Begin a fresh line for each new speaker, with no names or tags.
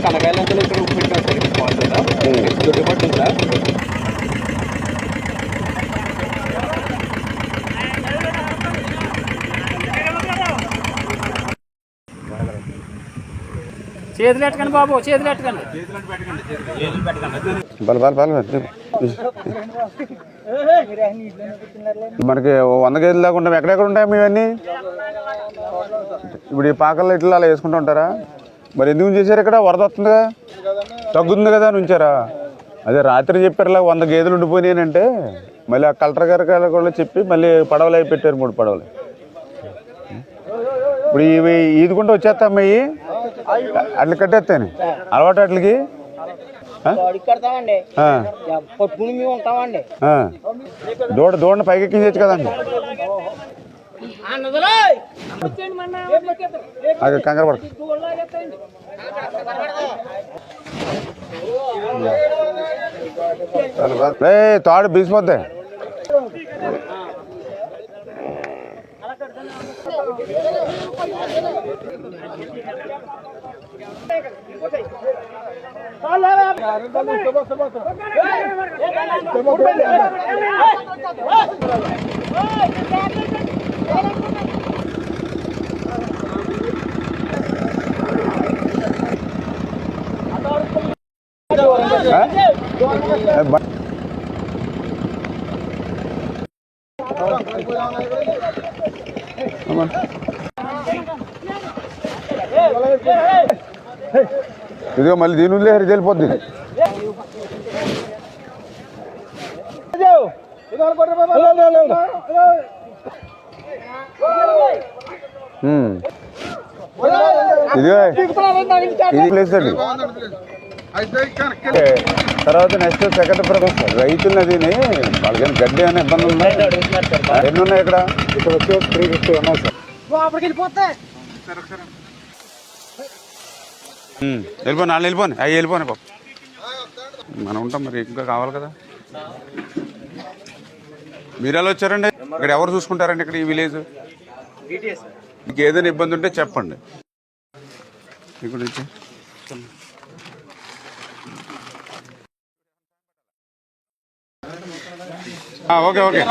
కనకాయలంతా ఇక్కడ ఉప్పు పెట్టిన చేతులు ఎట్టకండి బాబు, చేతులు ఎట్టకండి.
మనకి 100 కేజీలు దాకా ఉంటాయి. ఎక్కడెక్కడ ఉంటాయి ఇవన్నీ? ఇప్పుడు ఈ పాకల్లో ఇట్లా అలా వేసుకుంటూ ఉంటారా? మరి ఎందుకు చేశారు? ఇక్కడ వరద వస్తుందిగా, తగ్గుతుంది కదా అని ఉంచారా? అదే రాత్రి చెప్పారు ఇలా 100 గేదెలు ఉండిపోయినాయంటే మళ్ళీ ఆ కలెక్టర్ గారి కూడా చెప్పి మళ్ళీ పడవలు అవి పెట్టారు, 3 పడవలు. ఇప్పుడు ఇవి ఈదుకుంటూ వచ్చేస్తాం, అవి అట్లా కట్టేస్తాను అలవాటు అట్లకి. దూడని పైకి ఎక్కించచ్చు కదండి. అది కంగారు పడ తాడు బీసిపోద్ది. ఇదిగో మళ్ళీ దీని ఉందిలే, వెళ్ళిపోద్ది. ఇదిగో ఇది ప్లేస్ అండి. తర్వాత నెక్స్ట్ సెకండ్ ప్రొఫెస్ రైతులు అదిని వాళ్ళకి గడ్డి అనే ఇబ్బంది ఉందా? ఎన్ని ఉన్నాయి ఇక్కడ? ఇక్కడ వచ్చి 350 ఉన్నాయి సార్. వెళ్ళిపోయి నాలుగు వెళ్ళిపోయి అవి వెళ్ళిపోయి బాబు, మనం ఉంటాం మరి, ఇంకా కావాలి కదా. మీరు ఎలా వచ్చారండి? ఇక్కడ ఎవరు చూసుకుంటారండి ఇక్కడ ఈ విలేజ్? మీకు ఏదైనా ఇబ్బంది ఉంటే చెప్పండి. ఇక్కడ నుంచి ఓకే ఓకే.